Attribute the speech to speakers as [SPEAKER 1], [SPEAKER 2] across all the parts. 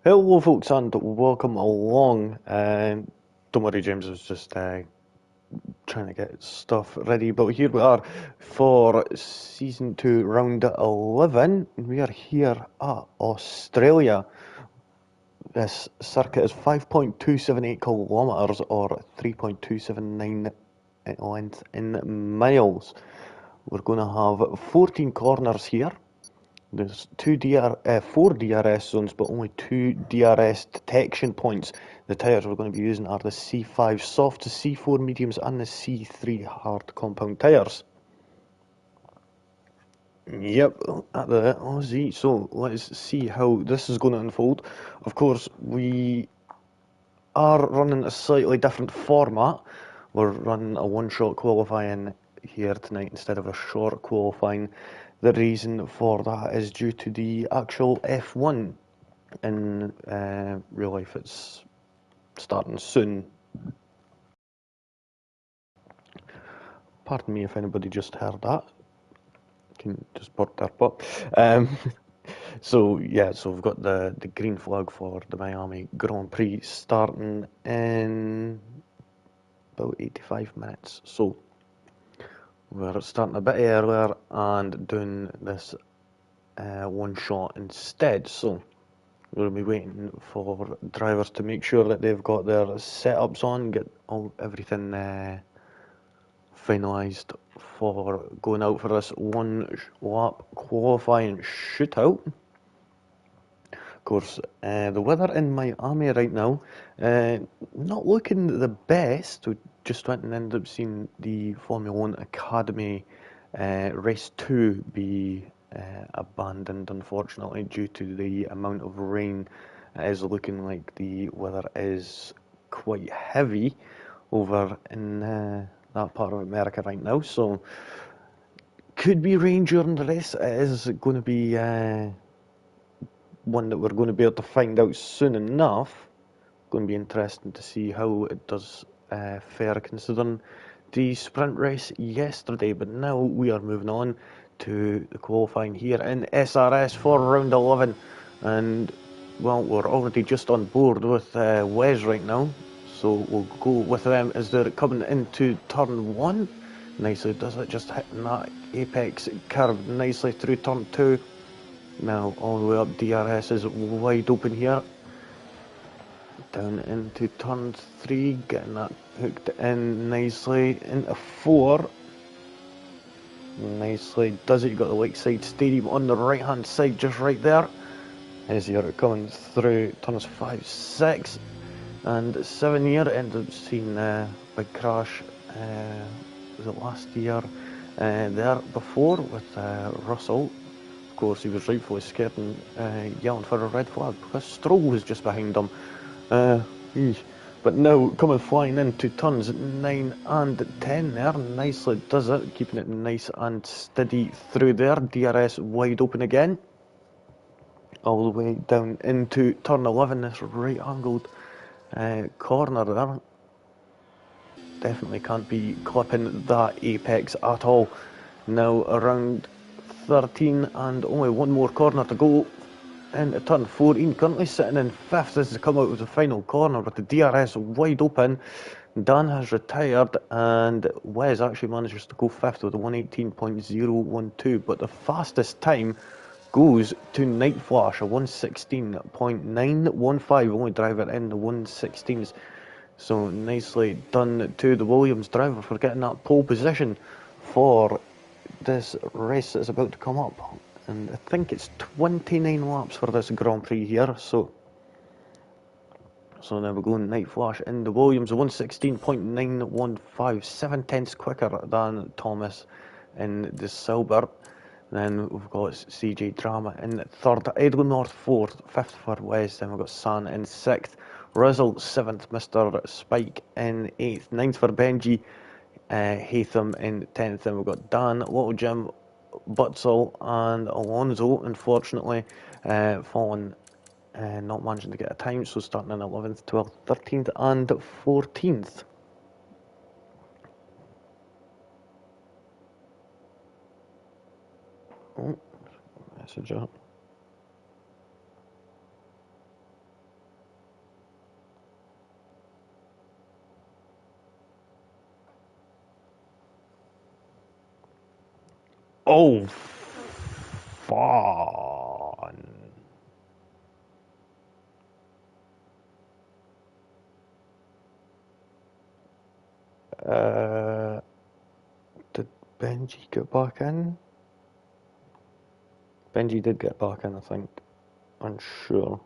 [SPEAKER 1] Hello, folks, and welcome along. Don't worry, James was just trying to get stuff ready, but here we are for season 2, round 11. We are here at Australia. This circuit is 5.278 kilometres or 3.279 length in miles. We're going to have 14 corners here. There's four DRS zones, but only two DRS detection points. The tyres we're going to be using are the C5 soft, the C4 mediums, and the C3 hard compound tyres. Yep, at the Aussie. So let's see how this is going to unfold. Of course, we are running a slightly different format. We're running a one-shot qualifying here tonight instead of a short qualifying. The reason for that is due to the actual F1. In real life, it's starting soon. Pardon me if anybody just heard that. Can just burp their butt. So we've got the green flag for the Miami Grand Prix starting in about 85 minutes. So we're starting a bit earlier and doing this one shot instead. So we'll be waiting for drivers to make sure that they've got their setups on, get everything finalised for going out for this one lap qualifying shootout. Of course, the weather in Miami right now, not looking the best. We just went and ended up seeing the Formula One Academy race 2 be abandoned, unfortunately, due to the amount of rain. It is looking like the weather is quite heavy over in that part of America right now, so could be rain during the race. It is going to be one that we're going to be able to find out soon enough. Going to be interesting to see how it does fare considering the sprint race yesterday. But now we are moving on to the qualifying here in SRS for round 11, and well, we're already just on board with Wes right now, so we'll go with them as they're coming into turn 1. Nicely does it, just hitting that apex curve nicely through turn 2. Now all the way up, DRS is wide open here. Down into turn 3, getting that hooked in nicely into 4. Nicely does it. You've got the Lakeside Stadium on the right hand side, just right there. As you're coming through turns 5, 6, and 7 here. Ended up seeing a big crash. Was it last year? There before with Russell. Of course, he was rightfully scared and yelling for a red flag because Stroll was just behind him. But now coming flying into turns 9 and 10 there, nicely does it, keeping it nice and steady through there. DRS wide open again, all the way down into turn 11, this right angled corner there. Definitely can't be clipping that apex at all. Now around 13 and only one more corner to go into turn 14, currently sitting in 5th. This has come out of the final corner with the DRS wide open. Dan has retired and Wes actually manages to go 5th with a 118.012, but the fastest time goes to Night Flash, a 116.915, only driver in the 116s. So nicely done to the Williams driver for getting that pole position for this race that's about to come up. And I think it's 29 laps for this Grand Prix here. So now we're going Night Flash in the Williams, 116.915, 7 tenths quicker than Thomas in the Silver. Then we've got CJ Drama in 3rd, Edwin North 4th, 5th for West. Then we've got San in 6th, Rizzle 7th, Mr. Spike in 8th, 9th for Benji, Hatham in 10th. Then we've got Dan, Little Jim, Butzel and Alonso, unfortunately, falling, not managing to get a time, so starting in 11th, 12th, 13th and 14th. Oh, message up. Oh, fun. Did Benji get back in? Benji did get back in, I think. Unsure.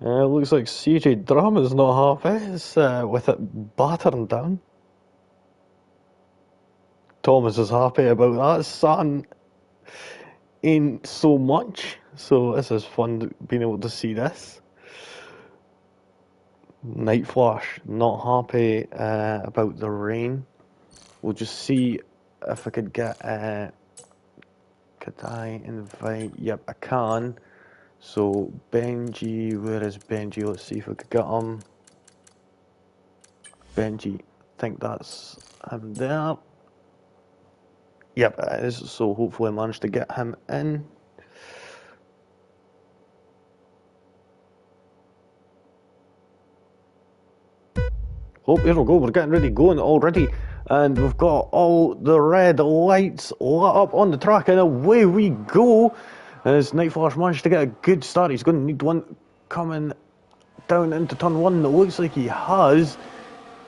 [SPEAKER 1] It looks like CJ Drama's not happy. It's with it battering down. Thomas is happy about that. Saturn ain't so much. So this is fun being able to see this. Night Flash not happy about the rain. We'll just see if I could get. Could I invite? Yep, I can. So Benji, where is Benji? Let's see if I could get him. Benji, I think that's him there. Yep, it is. So hopefully I managed to get him in. Oh, here we go. We're getting ready, going already. And we've got all the red lights lit up on the track, and away we go. As Night Flash managed to get a good start. He's going to need one coming down into turn one. It looks like he has.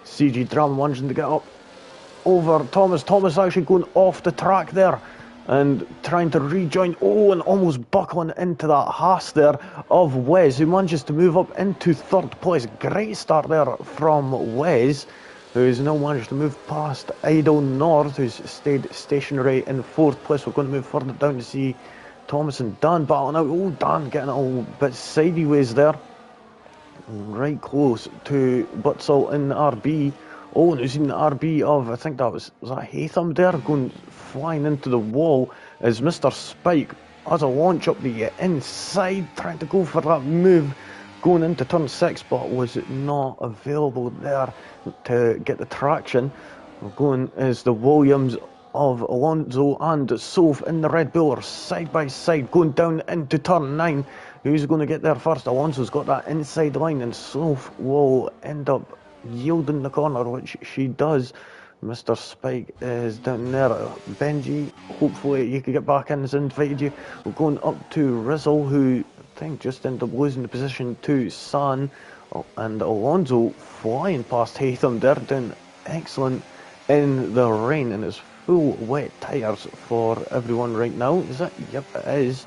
[SPEAKER 1] CG Drama managing to get up over Thomas. Thomas actually going off the track there and trying to rejoin. Oh, and almost buckling into that Haas there of Wes, who manages to move up into third place. Great start there from Wes, who's now managed to move past Idle North, who's stayed stationary in fourth place. We're going to move further down to see Thomas and Dan battling out. Oh, Dan getting a little bit sideways there. Right close to Butzel in RB. Oh, and we've seen the RB of, I think that was that Hatham there, going flying into the wall as Mr. Spike has a launch up the inside, trying to go for that move going into turn 6, but was not available there to get the traction. We're going as the Williams of Alonso and Soph in the Red Bull are side by side going down into turn 9. Who's going to get there first? Alonso's got that inside line, and Soph will end up yielding the corner, which she does. Mr. Spike is down there. Benji, hopefully you could get back in as invited you. We're going up to Rizzle, who I think just ended up losing the position to San, and Alonso flying past Hatham there, doing excellent in the rain, and it's full wet tyres for everyone right now. Is it? Yep, it is.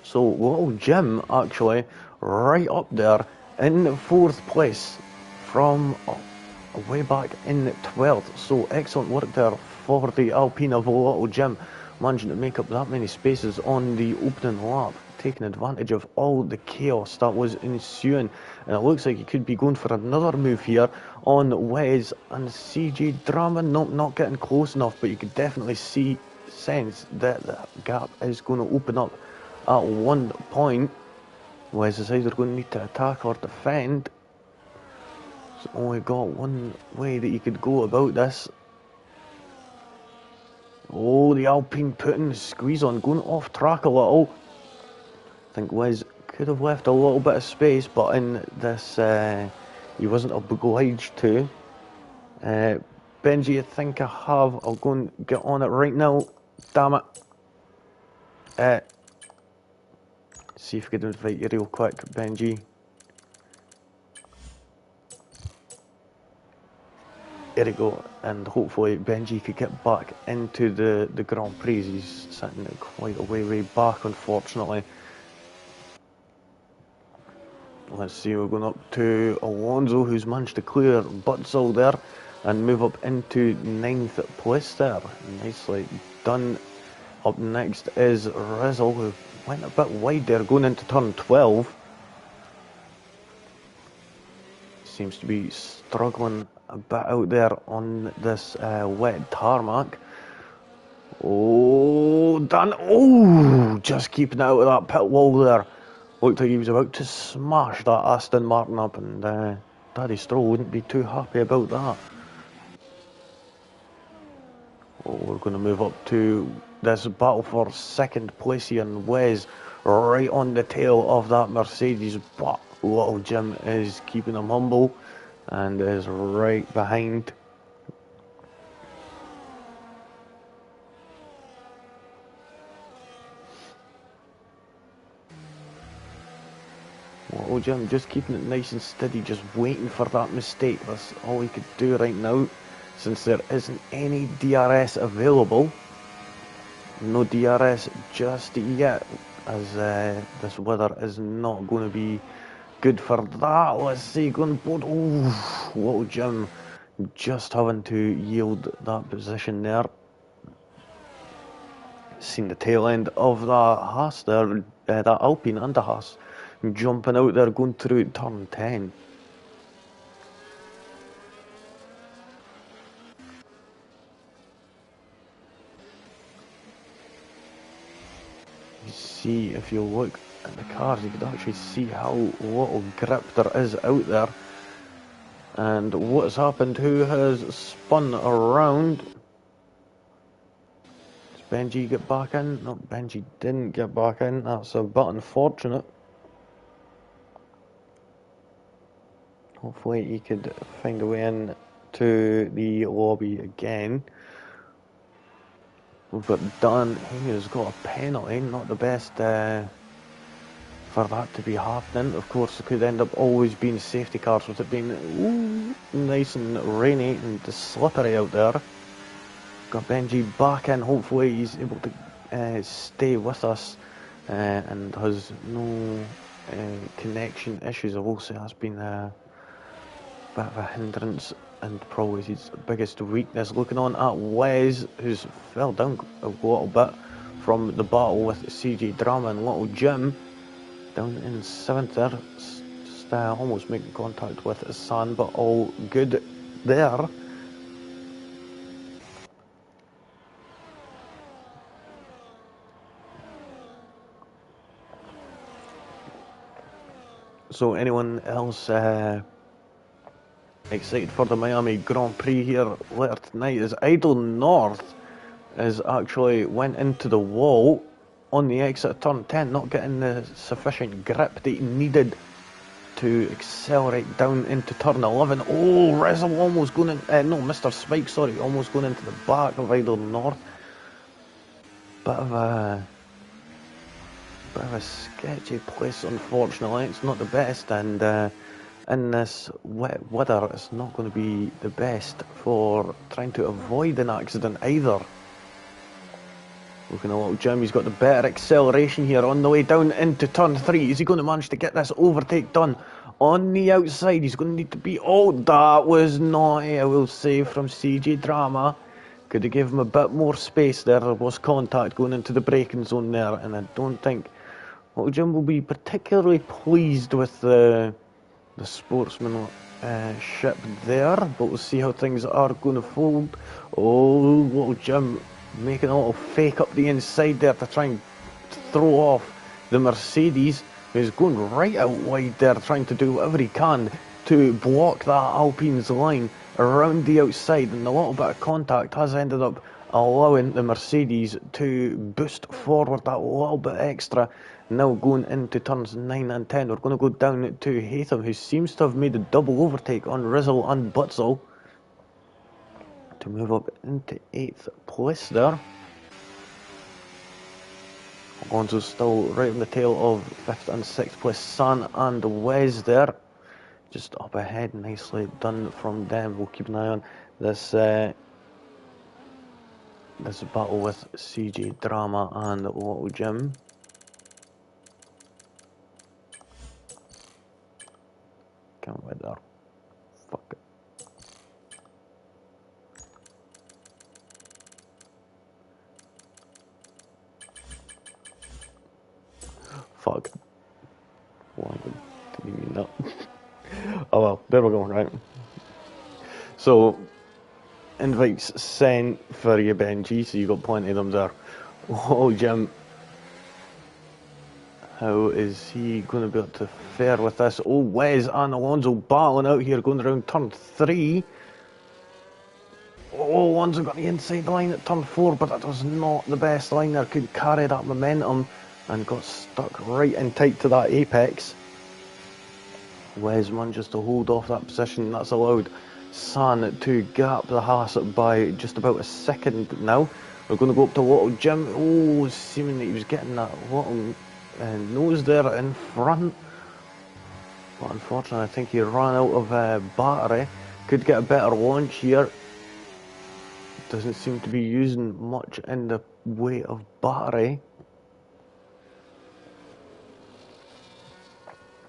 [SPEAKER 1] So little Jim actually right up there in fourth place from way back in 12th. So excellent work there for the Alpine of little Jim, managing to make up that many spaces on the opening lap, taking advantage of all the chaos that was ensuing. And it looks like he could be going for another move here on Wes and CG Drama. Nope, not getting close enough, but you could definitely sense that the gap is going to open up at one point. Wes is either going to need to attack or defend. It's only got one way that you could go about this. Oh, the Alpine putting the squeeze on, going off track a little. I think Wes could have left a little bit of space, but in this he wasn't obliged to. Benji, I think I have. I'll go and get on it right now. Damn it. See if I could invite you real quick, Benji. There we go, and hopefully Benji could get back into the Grand Prix. He's sitting quite a way back, unfortunately. Let's see, we're going up to Alonso, who's managed to clear Butzel there and move up into 9th place there. Nicely done. Up next is Rizzle, who went a bit wide there going into turn 12. Seems to be struggling a bit out there on this wet tarmac. Oh, Dan. Oh, just keeping out of that pit wall there. Looked like he was about to smash that Aston Martin up, and Daddy Stroll wouldn't be too happy about that. Oh, we're going to move up to this battle for second place here, and Wes right on the tail of that Mercedes, but little Jim is keeping him humble and is right behind. Little Jim just keeping it nice and steady, just waiting for that mistake. That's all he could do right now, since there isn't any DRS available. No DRS just yet, as this weather is not going to be good for that. Let's see, going board. Oh, Little Jim just having to yield that position there. Seen the tail end of that Haas there, that Alpine and the Haas, jumping out there, going through turn 10. You see, if you look at the cars, you could actually see how little grip there is out there. And what's happened? Who has spun around? Does Benji get back in? No, Benji didn't get back in. That's a bit unfortunate. Hopefully he could find a way in to the lobby again. We've got Dan, he has got a penalty, not the best for that to be happening. Of course, it could end up always being safety cars with it being nice and rainy and slippery out there. Got Benji back in, hopefully he's able to stay with us and has no connection issues. I will say that's been a bit of a hindrance and probably his biggest weakness. Looking on at Wes, who's fell down a little bit from the battle with CJ Drama and Little Jim. Down in 7th there, just almost making contact with San, but all good there. So anyone else excited for the Miami Grand Prix here later tonight? As Idle North is actually went into the wall on the exit of turn 10, not getting the sufficient grip that he needed to accelerate down into turn 11. Oh, Rizzle almost going in, no, Mr. Spike, sorry, almost going into the back of Idle North. Bit of a sketchy place, unfortunately. It's not the best, and in this wet weather, it's not going to be the best for trying to avoid an accident either. Looking at Little Jim, he's got the better acceleration here on the way down into turn 3. Is he going to manage to get this overtake done on the outside? He's going to need to be... Oh, that was naughty, I will say, from CJ Drama. Could have given him a bit more space there. There was contact going into the braking zone there, and I don't think Little Jim will be particularly pleased with the sportsmanship there, but we'll see how things are going to fold. Oh, Little Jim making a little fake up the inside there to try and throw off the Mercedes, who's going right out wide there, trying to do whatever he can to block that Alpine's line around the outside, and a little bit of contact has ended up allowing the Mercedes to boost forward that little bit extra. Now going into turns 9 and 10, we're going to go down to Hatham, who seems to have made a double overtake on Rizzle and Butzel to move up into 8th place there. Alonso's still right on the tail of 5th and 6th place. San and Wes there, just up ahead, nicely done from them. We'll keep an eye on this this battle with CJ Drama and Little Jim. Can't wait there. Fuck it. Fuck. Why did you mean that? Oh well, there we go, right. So, invites sent for you, Benji, so you got plenty of them there. Oh, Jim. How is he going to be able to fare with this? Oh, Wes and Alonso battling out here, going around turn 3. Oh, Alonso got the inside line at turn 4, but that was not the best line there. Could carry that momentum and got stuck right in tight to that apex. Wes manages to hold off that position. That's allowed San to gap the Haas by just about a second now. We're going to go up to Little Jim. Oh, seeming that he was getting that little nose there in front. But unfortunately, I think he ran out of battery. Could get a better launch here. Doesn't seem to be using much in the way of battery.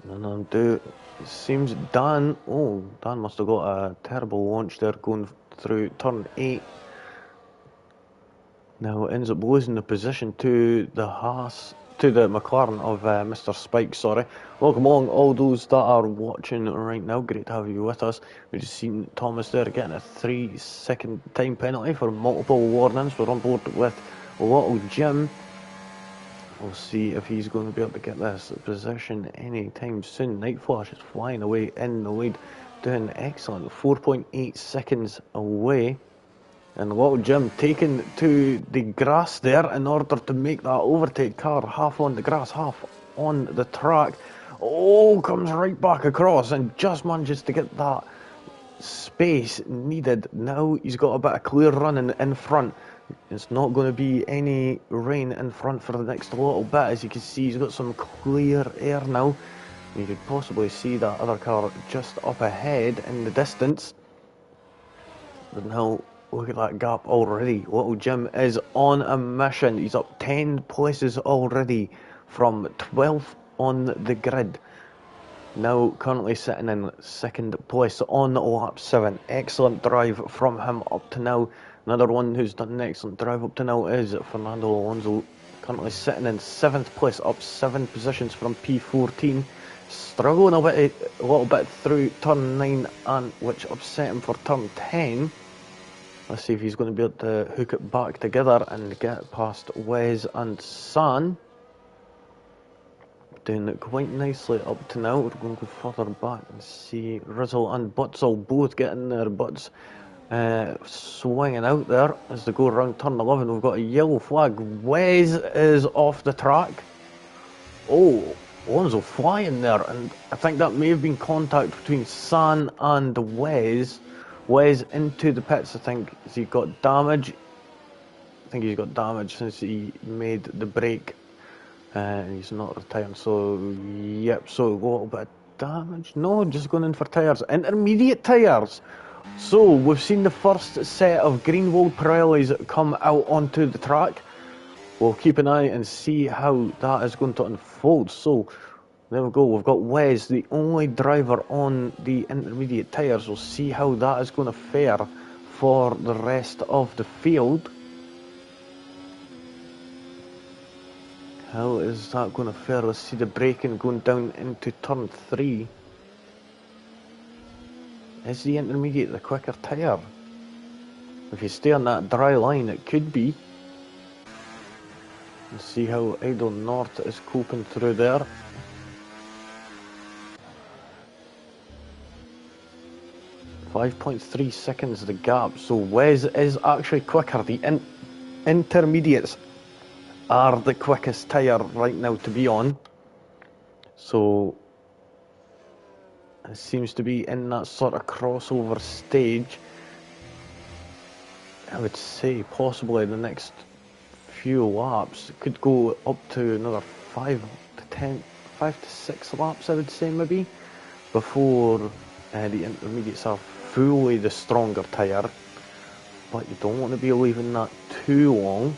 [SPEAKER 1] And it seems Dan must have got a terrible launch there going through turn 8. Now ends up losing the position to the McLaren of Mr. Spike, sorry. Welcome along all those that are watching right now. Great to have you with us. We've just seen Thomas there getting a 3-second time penalty for multiple warnings. We're on board with Little Jim. We'll see if he's going to be able to get this position anytime soon. Night Flash is flying away in the lead, doing excellent. 4.8 seconds away. And Little Jim taken to the grass there in order to make that overtake car. Half on the grass, half on the track. Oh, comes right back across and just manages to get that space needed. Now he's got a bit of clear running in front. It's not going to be any rain in front for the next little bit. As you can see, he's got some clear air now. You could possibly see that other car just up ahead in the distance. But now, look at that gap already. Little Jim is on a mission. He's up 10 places already from 12th on the grid. Now currently sitting in second place on lap 7. Excellent drive from him up to now. Another one who's done an excellent drive up to now is Fernando Alonso. Currently sitting in 7th place, up 7 positions from P14. Struggling a little bit through turn 9, and which upset him for turn 10. Let's see if he's going to be able to hook it back together and get past Wes and San. Doing it quite nicely up to now. We're going to go further back and see Rizzle and Butzel both getting their butts swinging out there as they go around turn 11. We've got a yellow flag. Wes is off the track. Oh, Alonso flying there, and I think that may have been contact between San and Wes. Wes into the pits. I think he got damage. I think he's got damage since he made the break. And he's not retiring, so yep, so a little bit of damage. No, just going in for tyres. Intermediate tyres. So we've seen the first set of Greenwald Pirellis come out onto the track. We'll keep an eye and see how that is going to unfold. So there we go, we've got Wes, the only driver on the intermediate tyres. We'll see how that is going to fare for the rest of the field. How is that going to fare? Let's see the braking going down into turn 3. Is the intermediate the quicker tyre? If you stay on that dry line, it could be. Let's see how Idle North is coping through there. .3 seconds the gap, so Wes is actually quicker. The intermediates are the quickest tyre right now to be on. So it seems to be in that sort of crossover stage. I would say possibly the next few laps. It could go up to another 5 to 6 laps, I would say maybe, before the intermediates are fully the stronger tyre. But you don't want to be leaving that too long.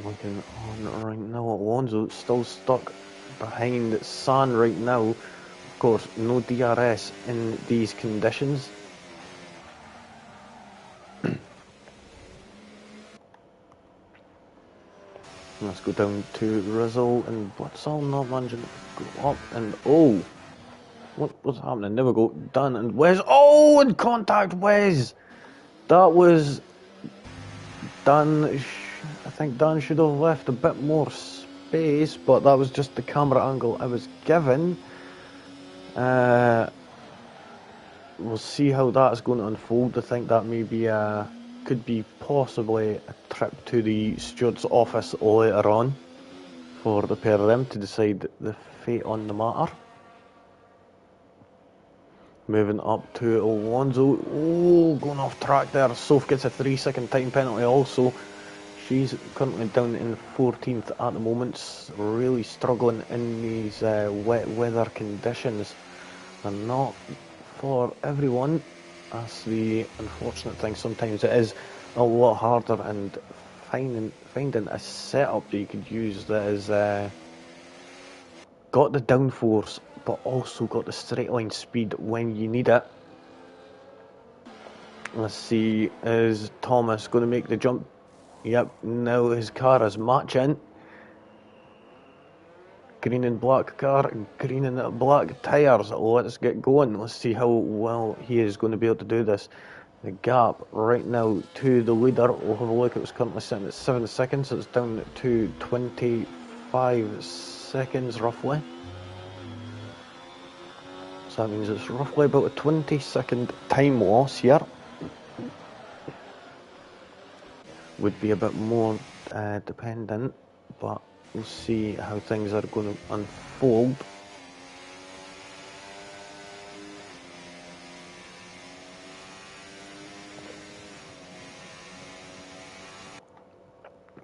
[SPEAKER 1] Looking on right now, Alonso still stuck behind San right now. Of course, no DRS in these conditions. Let's go down to Rizzle and Butzel, not managing to go up, and oh, what's happening? There we go, Dan and Wes. Oh, and contact Wes! That was Dan. I think Dan should have left a bit more space, but that was just the camera angle I was given. We'll see how that's going to unfold. I think that maybe could be possibly a trip to the steward's office later on for the pair of them to decide the fate on the matter. Moving up to Alonso. Oh, going off track there. Soph gets a 3-second time penalty also. She's currently down in 14th at the moment, really struggling in these wet weather conditions. And not for everyone. That's the unfortunate thing. Sometimes it is a lot harder, and finding a setup that you could use that is got the downforce but also got the straight line speed when you need it. Let's see, is Thomas going to make the jump? Yep, now his car is matching. Green and black car, green and black tyres. Let's get going. Let's see how well he is going to be able to do this. The gap right now to the leader, we'll have a look. It was currently sitting at 7 seconds. It's down to 25 seconds roughly. So that means it's roughly about a 20-second time loss here. Would be a bit more dependent, but we'll see how things are going to unfold.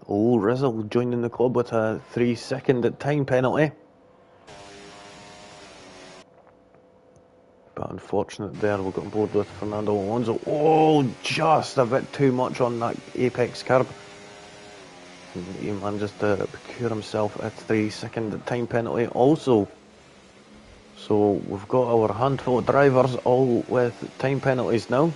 [SPEAKER 1] Oh, Rizzle joining the club with a 3-second time penalty. But unfortunate there, we'll get on board with Fernando Alonso. Oh, just a bit too much on that apex curb. He manages to procure himself a 3-second time penalty also. So we've got our handful of drivers all with time penalties now.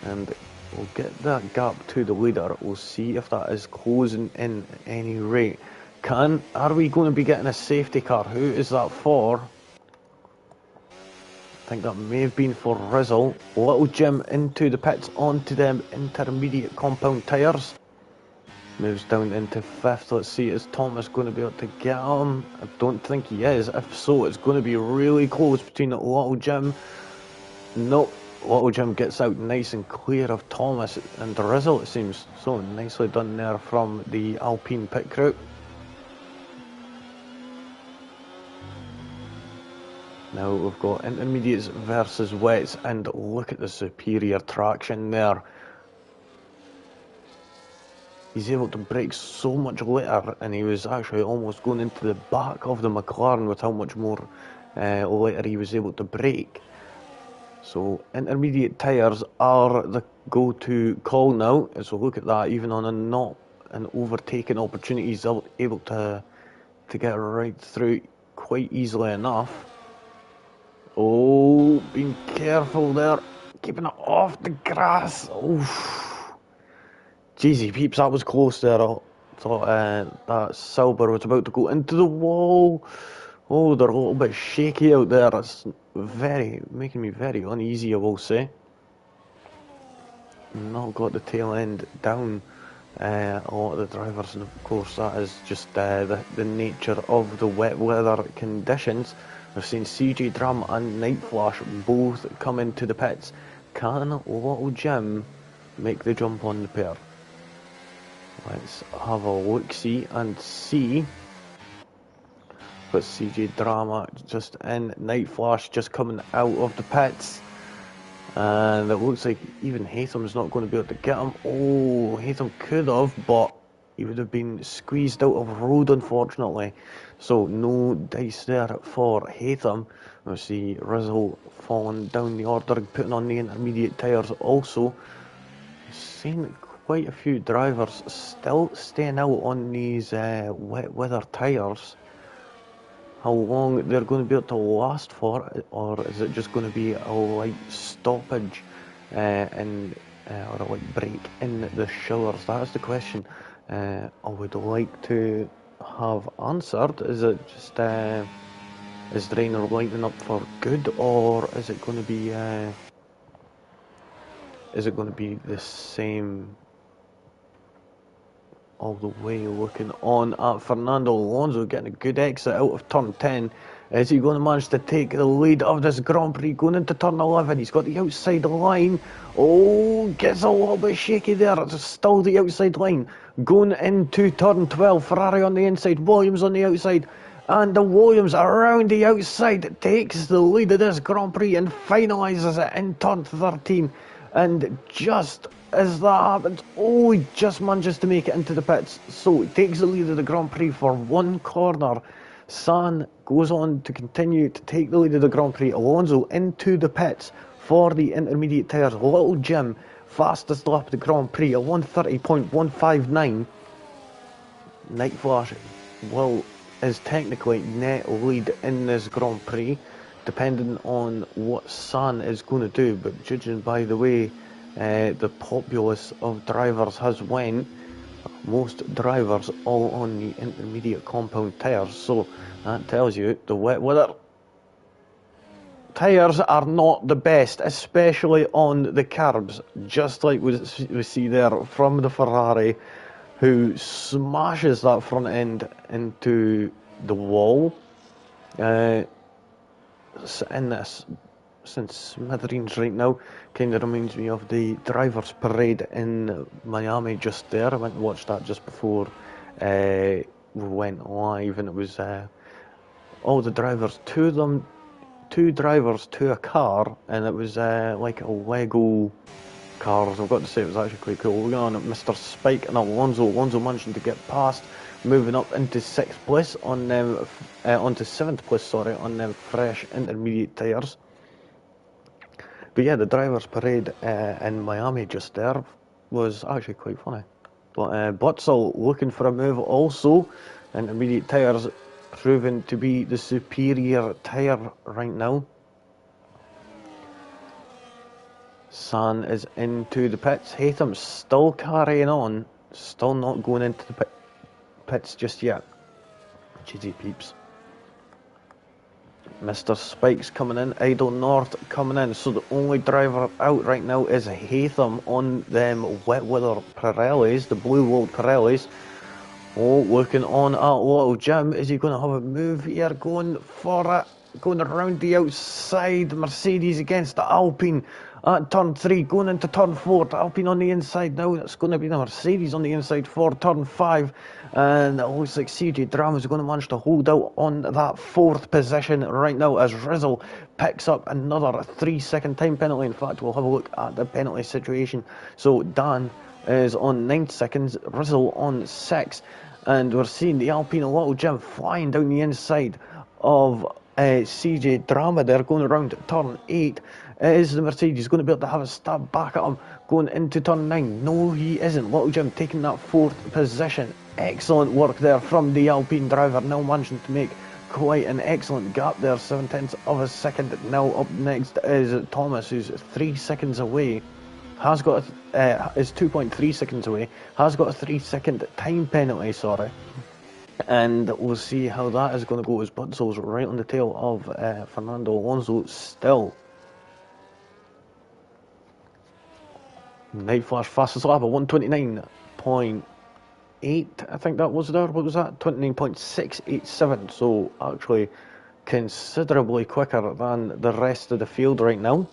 [SPEAKER 1] And we'll get that gap to the leader. We'll see if that is closing in at any rate. Are we going to be getting a safety car? Who is that for? I think that may have been for Rizzle. Little Jim into the pits onto them intermediate compound tyres. Moves down into 5th. Let's see, is Thomas going to be able to get him? I don't think he is. If so, it's going to be really close between Little Jim. Nope. Little Jim gets out nice and clear of Thomas and Rizzle, it seems. So nicely done there from the Alpine pit crew. Now we've got intermediates versus wets, and look at the superior traction there. He's able to brake so much later, and he was actually almost going into the back of the McLaren with how much more later he was able to brake. So intermediate tyres are the go-to call now. So look at that, even on a not an overtaking opportunity, he's able to get right through quite easily enough. Oh, being careful there, keeping it off the grass. Oof. Jeezy peeps, that was close there. I thought that Silver was about to go into the wall. Oh, they're a little bit shaky out there. It's making me very uneasy, I will say. Not got the tail end down. A lot of the drivers, and of course that is just the nature of the wet weather conditions. We've seen CJ Drum and Night Flash both come into the pits. Can Little Jim make the jump on the pair? Let's have a look-see and see. But CJ Drama just in, Night Flash just coming out of the pits. And it looks like even Haytham's not going to be able to get him. Oh, Haytham could have, but he would have been squeezed out of road, unfortunately. So no dice there for Haytham. We see Rizzle falling down the order, putting on the intermediate tyres also. Seen quite a few drivers still staying out on these wet weather tyres. How long they're going to be able to last for, or is it just going to be a light stoppage or a light break in the showers? That is the question I would like to have answered. Is it just is the rain lightening up for good, or is it going to be the same all the way? Looking on at Fernando Alonso getting a good exit out of turn 10. Is he going to manage to take the lead of this Grand Prix going into turn 11? He's got the outside line. Oh, gets a little bit shaky there. It's still the outside line. Going into turn 12. Ferrari on the inside, Williams on the outside. And the Williams around the outside takes the lead of this Grand Prix and finalises it in turn 13. And just as that happens, oh, he just manages to make it into the pits. So he takes the lead of the Grand Prix for one corner. San goes on to continue to take the lead of the Grand Prix. Alonso into the pits for the intermediate tyres. Little Jim, fastest lap of the Grand Prix, a 1:30.159. Night Flash is technically net lead in this Grand Prix, depending on what San is going to do, but judging by the way the populace of drivers has went, most drivers all on the intermediate compound tyres, so that tells you the wet weather tyres are not the best, especially on the curbs, just like we see there from the Ferrari, who smashes that front end into the wall. In this, since smithereens right now, kind of reminds me of the drivers' parade in Miami just there. I went and watched that just before we went live, and it was all the drivers, two drivers to a car, and it was like a Lego cars. I've got to say it was actually quite cool. We're on Mr. Spike and Alonso managing to get past, moving up into 6th place on them, onto 7th place, sorry, on them fresh intermediate tyres. But yeah, the drivers' parade in Miami just there was actually quite funny. But Butzel looking for a move also. Intermediate tyres proving to be the superior tyre right now. San is into the pits. Haytham still carrying on, still not going into the pits just yet. Cheesy peeps. Mr. Spike's coming in, Idle North coming in, so the only driver out right now is Haytham on them wet weather Pirellis, the blue walled Pirellis. Oh, looking on at Little Jim. Is he going to have a move here? Going for it. Going around the outside. Mercedes against the Alpine at turn 3. Going into turn 4. The Alpine on the inside now. That's going to be the Mercedes on the inside for turn 5. And it looks like CJ Drama is going to manage to hold out on that 4th position right now as Rizzle picks up another 3-second time penalty. In fact, we'll have a look at the penalty situation. So Dan is on 9 seconds, Rizzle on 6, and we're seeing the Alpine Little Jim flying down the inside of CJ Drama there, going around turn 8. Is the Mercedes going to be able to have a stab back at him going into turn 9? No, he isn't. Little Jim taking that 4th position. Excellent work there from the Alpine driver, now managing to make quite an excellent gap there, 0.7 of a second. Now up next is Thomas, who's 3 seconds away. Has got is 2.3 seconds away. Has got a 3-second time penalty, sorry. And we'll see how that is going to go as Butzel's right on the tail of Fernando Alonso still. Night Flash fastest lap at 1:29.8, I think that was there. What was that? 29.687. So actually considerably quicker than the rest of the field right now.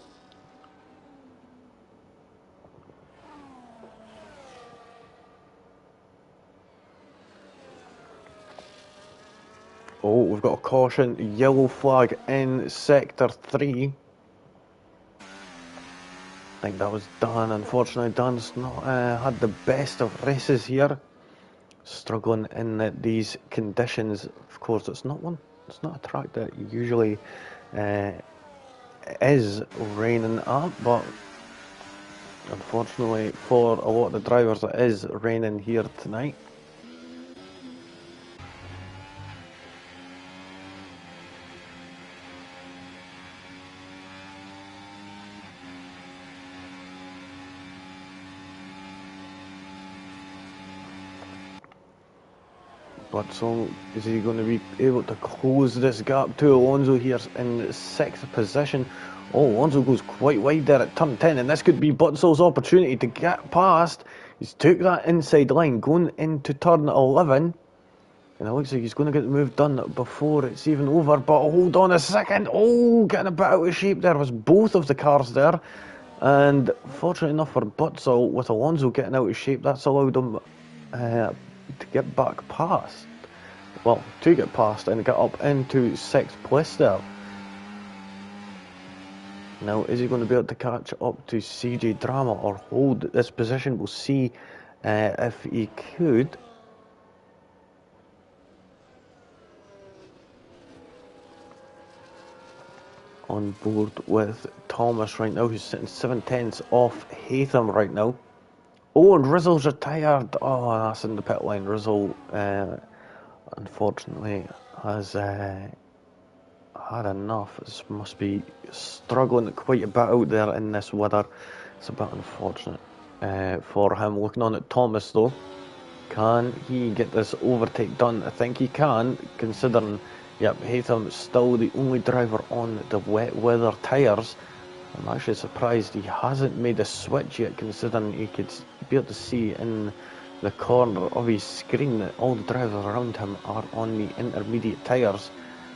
[SPEAKER 1] Oh, we've got a caution, yellow flag in sector 3. I think that was Dan. Unfortunately, Dan's not had the best of races here. Struggling in these conditions. Of course, it's not a track that usually is raining at, but unfortunately for a lot of the drivers, it is raining here tonight. But so is he going to be able to close this gap to Alonso here in 6th position? Oh, Alonso goes quite wide there at turn 10, and this could be Butzel's opportunity to get past. He's took that inside line going into turn 11, and it looks like he's going to get the move done before it's even over. But hold on a second. Oh, getting a bit out of shape there was both of the cars there, and fortunately enough for Butzel, with Alonso getting out of shape, that's allowed him to get back past. Well, to get past and get up into 6th place there. Now, is he going to be able to catch up to CJ Drama or hold this position? We'll see if he could. On board with Thomas right now, who's sitting 7/10 off Hatham right now. Oh, and Rizzle's retired. Oh, that's in the pit line. Rizzle, unfortunately, has had enough. This must be struggling quite a bit out there in this weather. It's a bit unfortunate for him. Looking on at Thomas, though. Can he get this overtake done? I think he can, considering, yep, Haytham is still the only driver on the wet weather tyres. I'm actually surprised he hasn't made a switch yet, considering he could be able to see in the corner of his screen that all the drivers around him are on the intermediate tyres.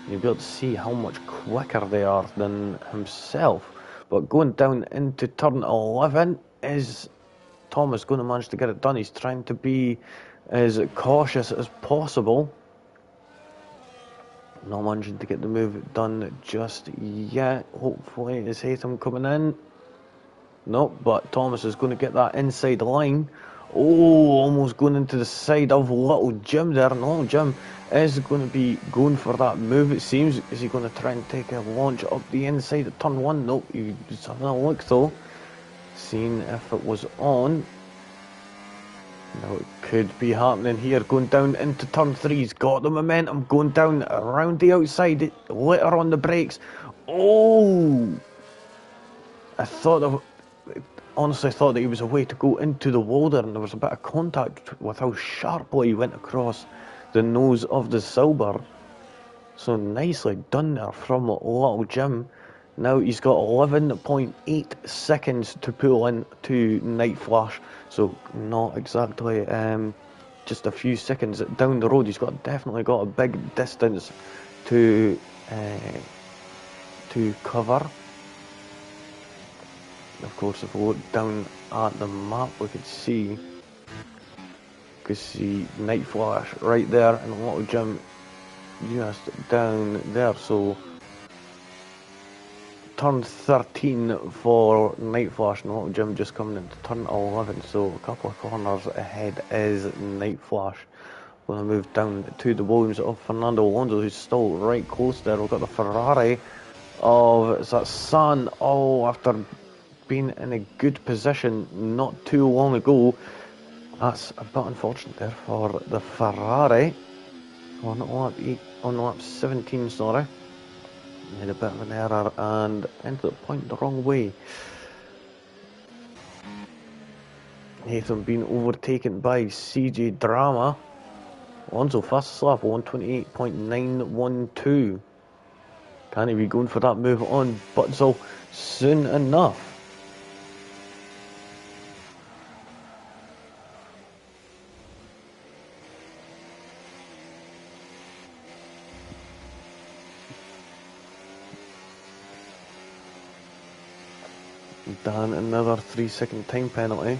[SPEAKER 1] You'll be able to see how much quicker they are than himself. But going down into turn 11, is Thomas going to manage to get it done? He's trying to be as cautious as possible. Not managing to get the move done just yet. Hopefully, is Haytham coming in? Nope, but Thomas is going to get that inside line. Oh, almost going into the side of Little Jim there. And Little Jim is going to be going for that move, it seems. Is he going to try and take a launch up the inside of turn 1? Nope, he's having a look though. Seeing if it was on. Now it could be happening here, going down into turn 3. He's got the momentum, going down around the outside, later on the brakes. Oh! Honestly thought that he was a way to go into the wall there, and there was a bit of contact with how sharply he went across the nose of the Silver. So nicely done there from Little Jim. Now he's got 11.8 seconds to pull in to Night Flash, so not exactly just a few seconds down the road. He's definitely got a big distance to cover. Of course, if we look down at the map, we could see Night Flash right there, and Little Jim just down there. So turn 13 for Night Flash, and Little Jim just coming into turn 11, so a couple of corners ahead is Night Flash. Going to move down to the Williams of Fernando Alonso, who's still right close there. We've got the Ferrari of San. Oh, after being in a good position not too long ago. That's a bit unfortunate there for the Ferrari. On lap 17, sorry. Made a bit of an error and entered the point the wrong way. Haytham being overtaken by CJ Drama. Alonso fastest lap, 128.912. Can he be going for that move on Butzel soon enough? Dan, another 3-second time penalty.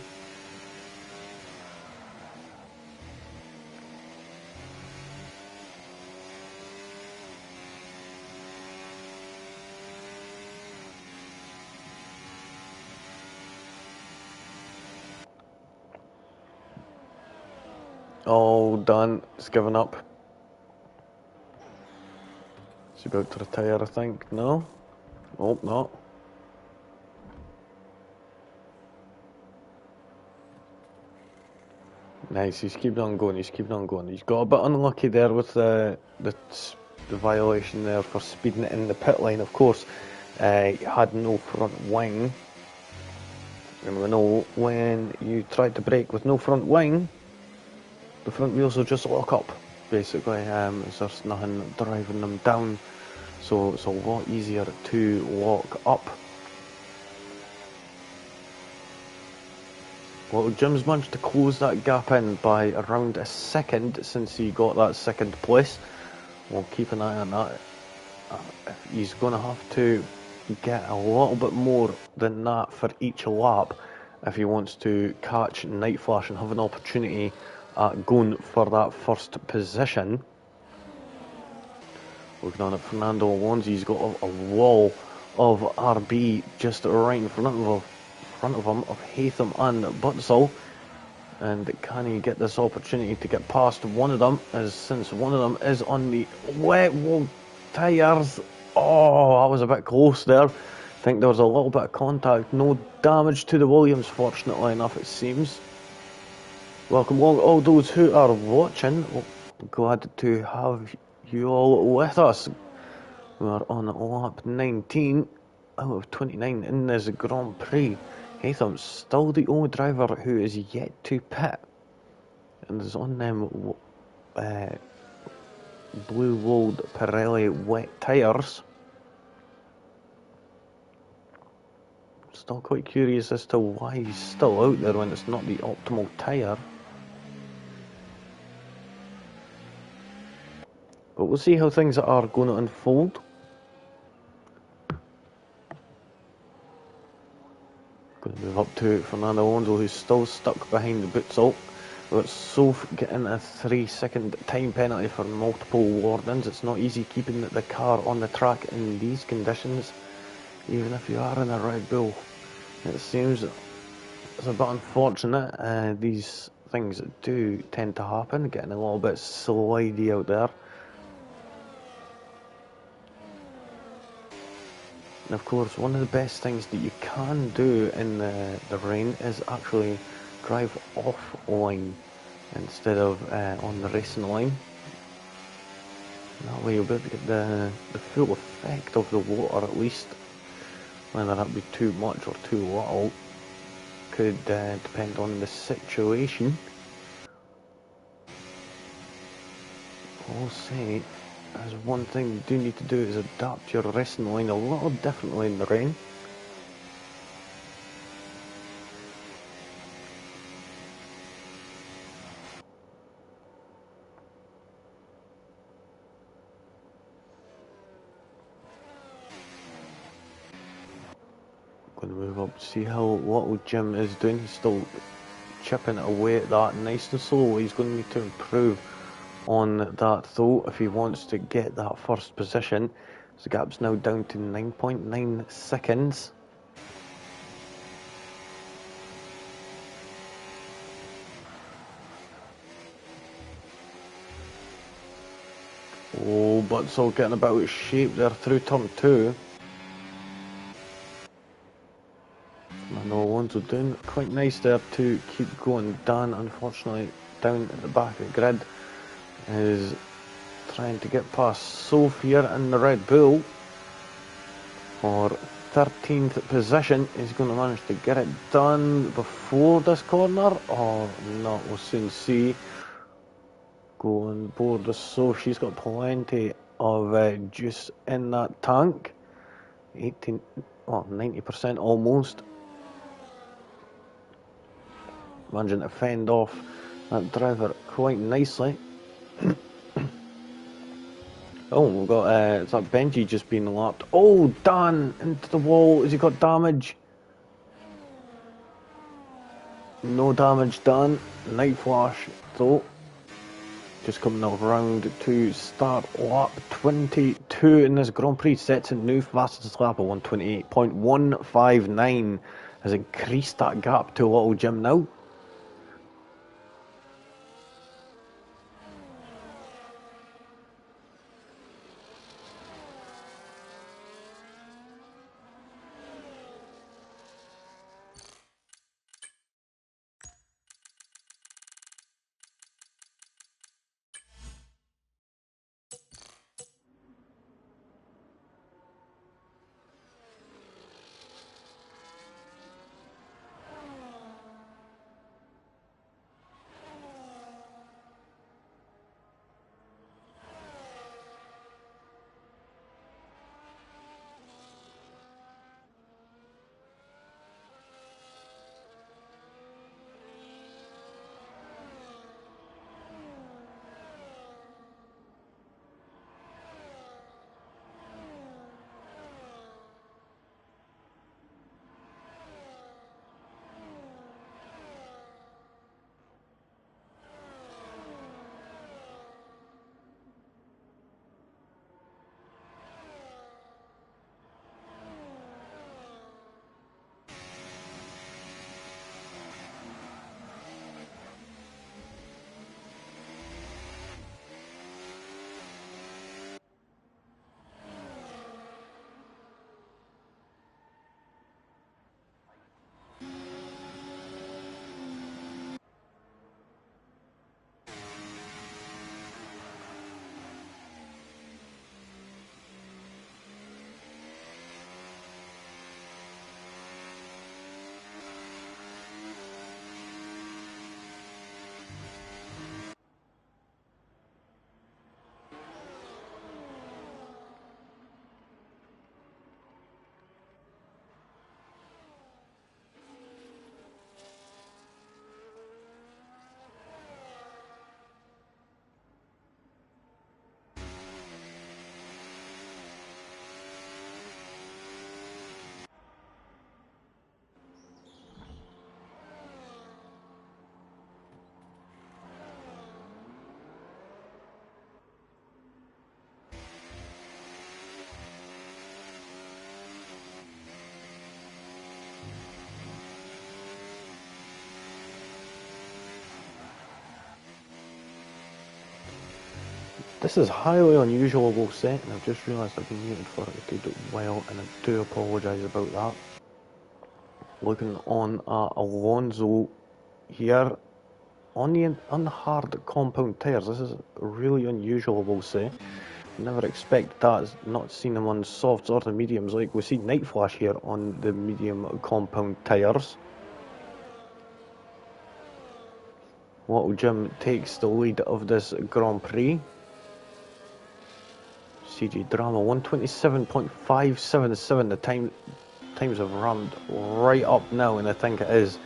[SPEAKER 1] Oh, Dan, it's given up. He's about to retire, I think. No? Oh, no. Nice, he's keeping on going, He's got a bit unlucky there with the violation there for speeding in the pit lane, of course. He had no front wing. And we know when you try to brake with no front wing, the front wheels will just lock up, basically. There's nothing driving them down, so it's a lot easier to lock up. Well, Jim's managed to close that gap in by around a second since he got that second place. We'll keep an eye on that. He's going to have to get a little bit more than that for each lap if he wants to catch Night Flash and have an opportunity at going for that first position. Looking on at Fernando Alonso, he's got a wall of RB just right in front of him of Haytham and Butzel. And can he get this opportunity to get past one of them, as since one of them is on the wet wall tyres? Oh, that was a bit close there. I think there was a little bit of contact. No damage to the Williams, fortunately enough, it seems. Welcome along, all those who are watching. Glad to have you all with us. We are on lap 19 out of 29 in this Grand Prix. Haytham's still the only driver who is yet to pit, and is on them blue-walled Pirelli wet tyres. Still quite curious as to why he's still out there when it's not the optimal tyre. But we'll see how things are going to unfold. Going to move up to Fernando Alonso, who's still stuck behind the Butzel. But Soph getting a 3-second time penalty for multiple warnings. It's not easy keeping the car on the track in these conditions, even if you are in a Red Bull. It seems it's a bit unfortunate. These things do tend to happen, getting a little bit slidey out there. And of course, one of the best things that you can do in the rain is actually drive offline instead of on the racing line. That way you'll be able to get the full effect of the water, at least. Whether that be too much or too little could depend on the situation. I'll say, as one thing you do need to do is adapt your racing line a little differently in the rain. Going to move up to see how little Jim is doing. He's still chipping away at that nice and slow. He's going to need to improve on that though if he wants to get that first position. So the gap's now down to 9.9 seconds. Oh, but it's all getting about shape there through turn 2. Fernando Alonso doing quite nice there to keep going. Dan, unfortunately, down at the back of the grid, is trying to get past Sophia in the Red Bull for 13th position. Is going to manage to get it done before this corner or not? We'll soon see. Going board the Soph, she's got plenty of juice in that tank. 90% almost. Managing to fend off that driver quite nicely. Oh, we've got it's like Benji just being lapped. Oh, Dan into the wall. Has he got damage? No damage done. Night flash though. Just coming around to start lap 22 in this Grand Prix. Sets a new fastest lap of 128.159. Has increased that gap to a little Jim now. This is highly unusual, we'll say, and I've just realised I've been muted for a good while, and I do apologise about that. Looking on at Alonso here on the hard compound tyres. This is really unusual, we'll say. Never expect that. Not seen him on softs or the mediums. Like we see Night Flash here on the medium compound tyres. Little Jim takes the lead of this Grand Prix. CG Drama 127.577. The times have ramped right up now, and I think it is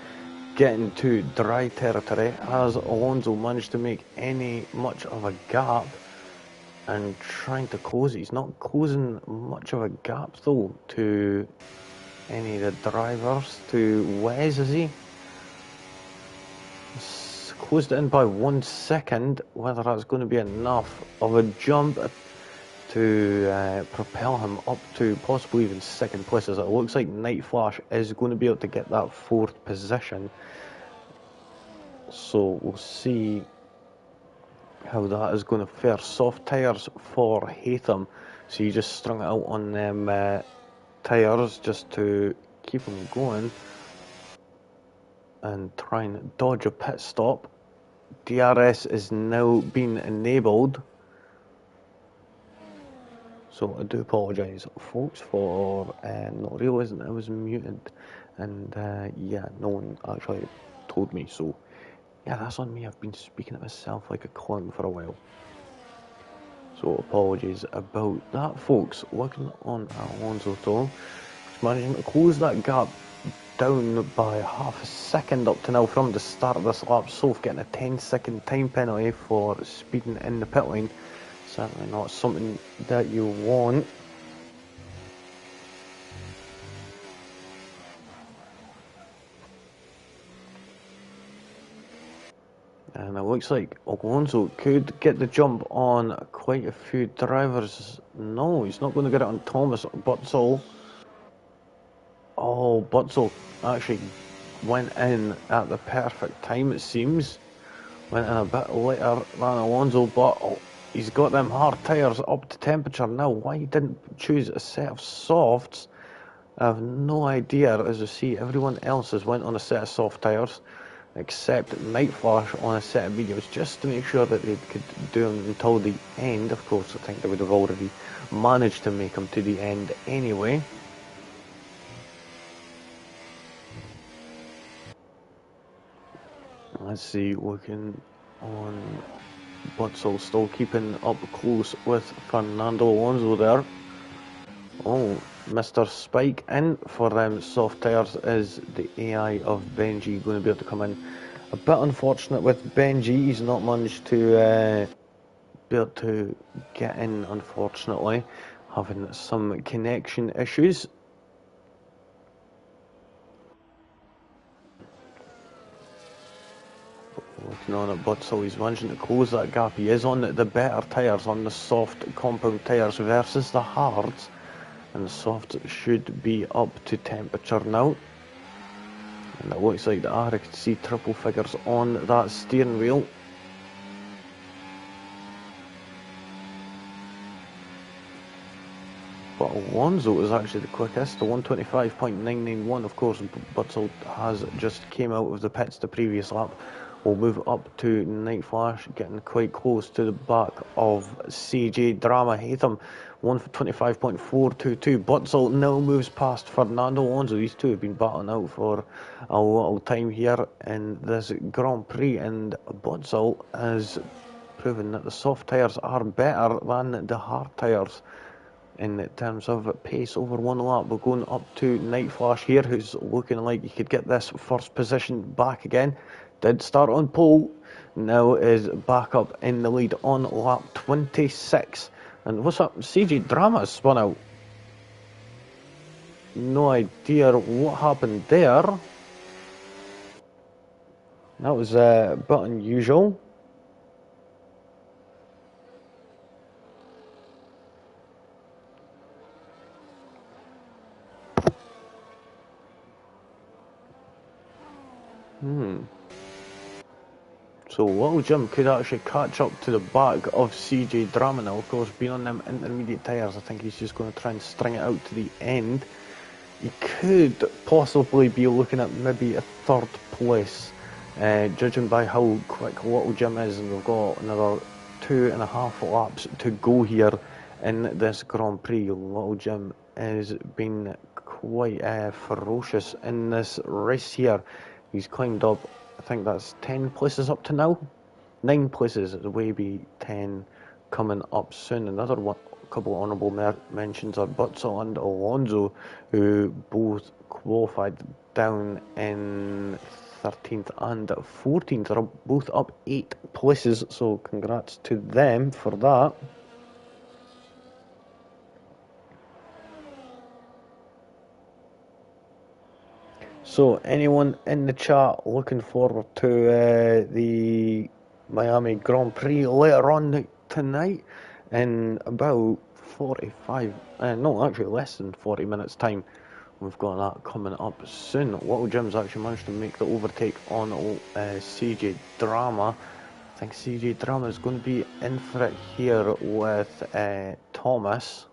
[SPEAKER 1] getting to dry territory. Has Alonso managed to make much of a gap and trying to close it? He's not closing much of a gap though to any of the drivers. To Wes, is he? Closed it in by 1 second. Whether that's going to be enough of a jump to propel him up to possibly even second place, as it looks like Night Flash is going to be able to get that 4th position. So we'll see how that is going to fare. Soft tyres for Hatham, so he just strung it out on them tyres just to keep him going and try and dodge a pit stop. DRS is now being enabled, so I do apologise, folks, for not realising I was muted, and yeah, no one actually told me, so yeah, that's on me. I've been speaking to myself like a clown for a while, so apologies about that, folks. Looking on Alonso though, he's managing to close that gap down by half a second up to now from the start of this lap. Sof getting a 10-second time penalty for speeding in the pit lane. Certainly not something that you want. And it looks like Alonso could get the jump on quite a few drivers. No, he's not going to get it on Thomas Butzel. Oh, Butzel actually went in at the perfect time, it seems. Went in a bit later than Alonso, but he's got them hard tyres up to temperature now. Why he didn't choose a set of softs, I have no idea. As you see, everyone else has went on a set of soft tyres, except Night Flash on a set of mediums, just to make sure that they could do them until the end. Of course, I think they would have already managed to make them to the end anyway. Let's see, looking on Butzel, still keeping up close with Fernando Alonso there. Oh, Mr. Spike in for them soft tyres. Is the AI of Benji going to be able to come in? A bit unfortunate with Benji, he's not managed to be able to get in, unfortunately, having some connection issues. Looking on at Butzel, he's managing to close that gap. He is on the better tyres, on the soft compound tyres versus the hards, and the softs should be up to temperature now. And it looks like I can see triple figures on that steering wheel. But Alonso is actually the quickest, the 125.991. Of course, Butzel has just came out of the pits the previous lap. We'll move up to Night Flash, getting quite close to the back of CJ Drama. Hatham, 125.422. Butzel now moves past Fernando Alonso. These two have been battling out for a little time here in this Grand Prix, and Butzel has proven that the soft tyres are better than the hard tyres in terms of pace over one lap. We're going up to Night Flash here, who's looking like he could get this first position back again. Did start on pole, now is back up in the lead on lap 26. And what's up? CG Drama has spun out. No idea what happened there. That was a bit unusual. So Little Jim could actually catch up to the back of CJ Drama now. Of course, being on them intermediate tyres, I think he's just going to try and string it out to the end. He could possibly be looking at maybe a third place, judging by how quick Little Jim is, and we've got another 2.5 laps to go here in this Grand Prix. Little Jim has been quite ferocious in this race here. He's climbed up, I think that's 10 places up to now. 9 places, it will be 10 coming up soon. Another one, couple of honourable mentions are Butzel and Alonso, who both qualified down in 13th and 14th. They're both up 8 places, so congrats to them for that. So, anyone in the chat looking forward to the Miami Grand Prix later on tonight in about 45, no, actually less than 40 minutes time? We've got that coming up soon. Little Jim's actually managed to make the overtake on CJ Drama. I think CJ Drama is going to be in for it here with Thomas.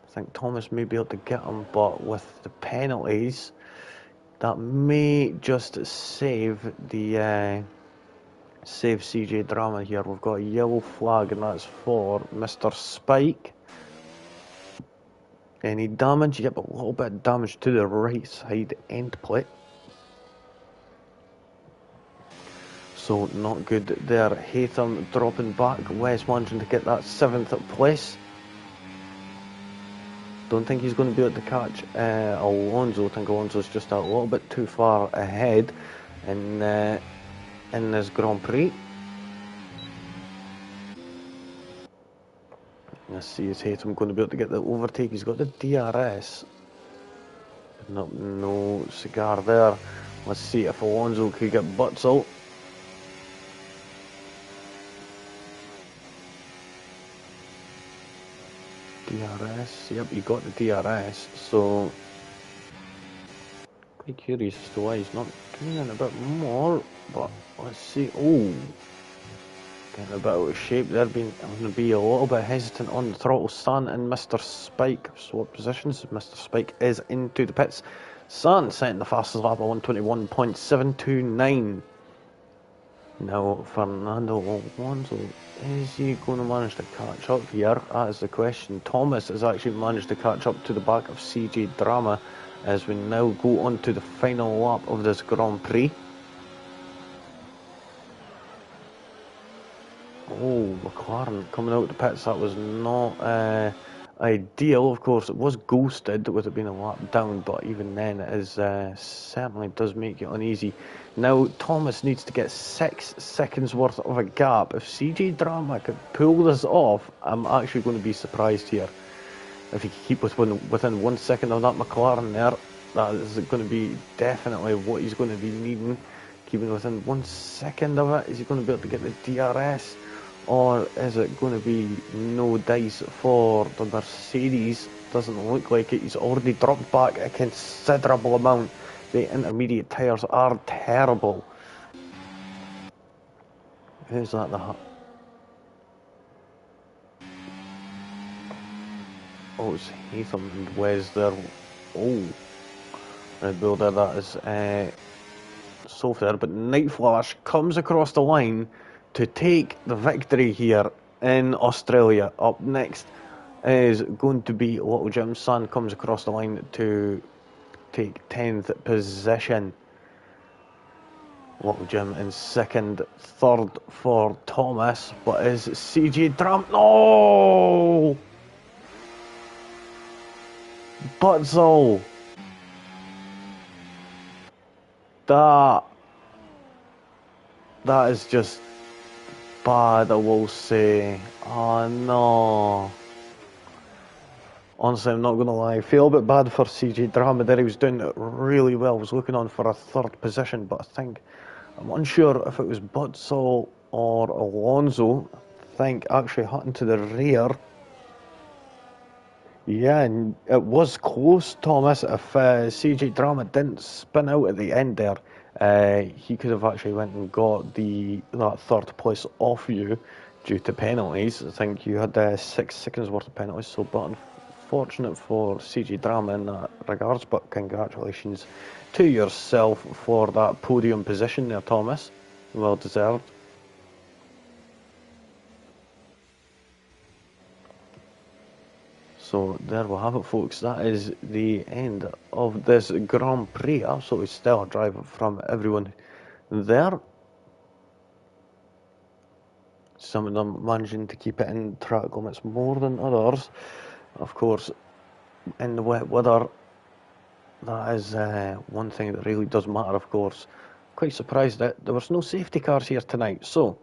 [SPEAKER 1] I think Thomas may be able to get him, but with the penalties, that may just save the save CJ Drama here. We've got a yellow flag, and that's for Mr. Spike. Any damage? Yep, a little bit of damage to the right side end plate. So not good there. Haytham dropping back. Wes managing to get that 7th place. Don't think he's going to be able to catch Alonso. I think Alonso's just a little bit too far ahead in this Grand Prix. Let's see, is Haytham going to be able to get the overtake? He's got the DRS. No cigar there. Let's see if Alonso could get butts out. DRS, yep, he got the DRS, so quite curious as to why he's not coming in a bit more, but let's see. Oh, getting a bit out of shape there, I'm going to be a little bit hesitant on the throttle. San and Mr. Spike swap positions. Mr. Spike is into the pits. San setting the fastest lap of 121.729. Now, Fernando Alonso, is he going to manage to catch up here? That is the question. Thomas has actually managed to catch up to the back of CJ Drama as we now go on to the final lap of this Grand Prix. Oh, McLaren coming out of the pits. That was not ideal. Of course, it was ghosted with it being a lap down, but even then it is certainly does make it uneasy. Now, Thomas needs to get 6 seconds worth of a gap. If CJ Drama could pull this off, I'm actually going to be surprised here. If he can keep within 1 second of that McLaren there, that is going to be definitely what he's going to be needing. Keeping within 1 second of it. Is he going to be able to get the DRS? Or is it going to be no dice for the Mercedes? Doesn't look like it. He's already dropped back a considerable amount. The intermediate tyres are terrible. Who's that? Oh, it's Haytham and Wes there. Oh, Red Bull there. That is so fair. But Night Flash comes across the line to take the victory here in Australia. Up next is going to be Little Jim. San comes across the line to take 10th position. Little Jim in 2nd, 3rd for Thomas, but is CJ Drama? No! Butzel! That is just bad, I will say. Oh no. Honestly, I'm not going to lie. I feel a bit bad for CJ Drama there. He was doing it really well. I was looking on for a 3rd position, but I'm unsure if it was Butzel or Alonso. I think actually Hutton to the rear. Yeah, and it was close, Thomas. If CJ Drama didn't spin out at the end there, He could have actually went and got that third place off you due to penalties. I think you had 6 seconds worth of penalties, so but unfortunate for CG Drama in that regards, but congratulations to yourself for that podium position there, Thomas. Well deserved. So there we have it, folks. That is the end of this Grand Prix. Absolutely stellar drive from everyone there. Some of them managing to keep it in track limits more than others. Of course, in the wet weather, that is one thing that really does matter, of course. Quite surprised that there was no safety cars here tonight. So,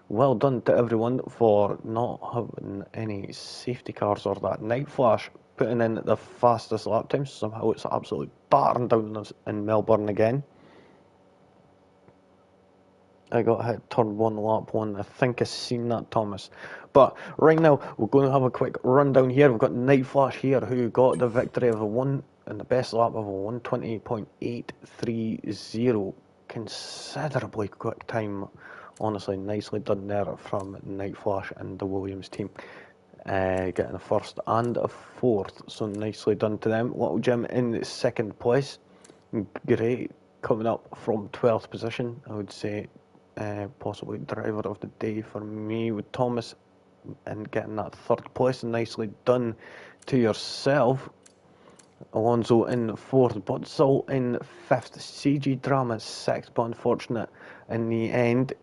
[SPEAKER 1] well done to everyone for not having any safety cars or that night flash, putting in the fastest lap times. Somehow it's absolutely battering down in Melbourne again. I got hit turn 1, lap 1. I think I've seen that, Thomas. But right now, we're going to have a quick rundown here. We've got Night Flash here, who got the victory of a 1 in the best lap of a 1:20.830. Considerably quick time. Honestly, nicely done there from Night Flash and the Williams team. Getting a first and a fourth, so nicely done to them. Little Jim in second place. Great, coming up from 12th position, I would say. Possibly driver of the day for me with Thomas and getting that third place. Nicely done to yourself. Alonso in fourth, Butzel in fifth, CG Drama sixth, but unfortunate in the end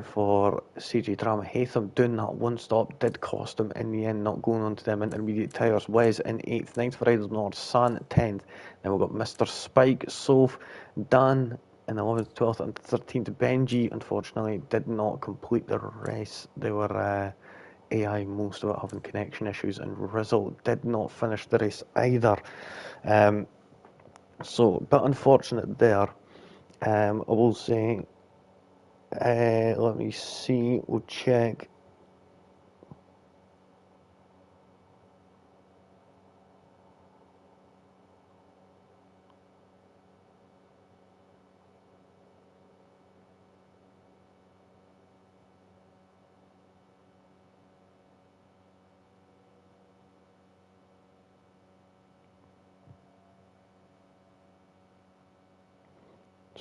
[SPEAKER 1] for CG Drama. Hatham doing that one stop did cost him in the end, not going on to them intermediate tyres. Wes in 8th, 9th for Idle North, San 10th. Then we've got Mr. Spike, Soph, Dan in 11th, 12th and 13th. Benji unfortunately did not complete the race. They were AI, most of it having connection issues, and Rizzle did not finish the race either. So a bit unfortunate there. I will say, let me see, we'll check.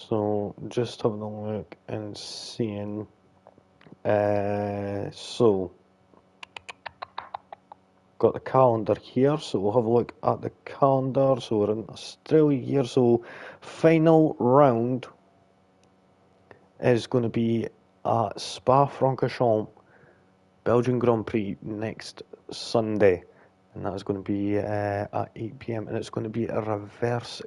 [SPEAKER 1] So just having a look and seeing. So got the calendar here, so we'll have a look at the calendar. So we're in Australia here. So final round is going to be at Spa-Francorchamps, Belgian Grand Prix next Sunday, and that is going to be at 8 p.m. and it's going to be a reverse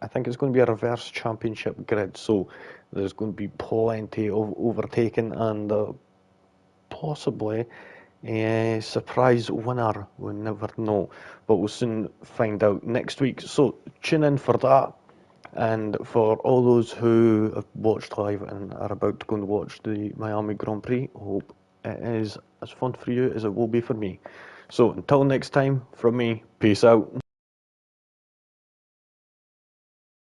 [SPEAKER 1] I think it's going to be a reverse championship grid, so there's going to be plenty of overtaking and possibly a surprise winner. We'll never know, but we'll soon find out next week. So tune in for that. And for all those who have watched live and are about to go and watch the Miami Grand Prix, I hope it is as fun for you as it will be for me. So until next time, from me, peace out.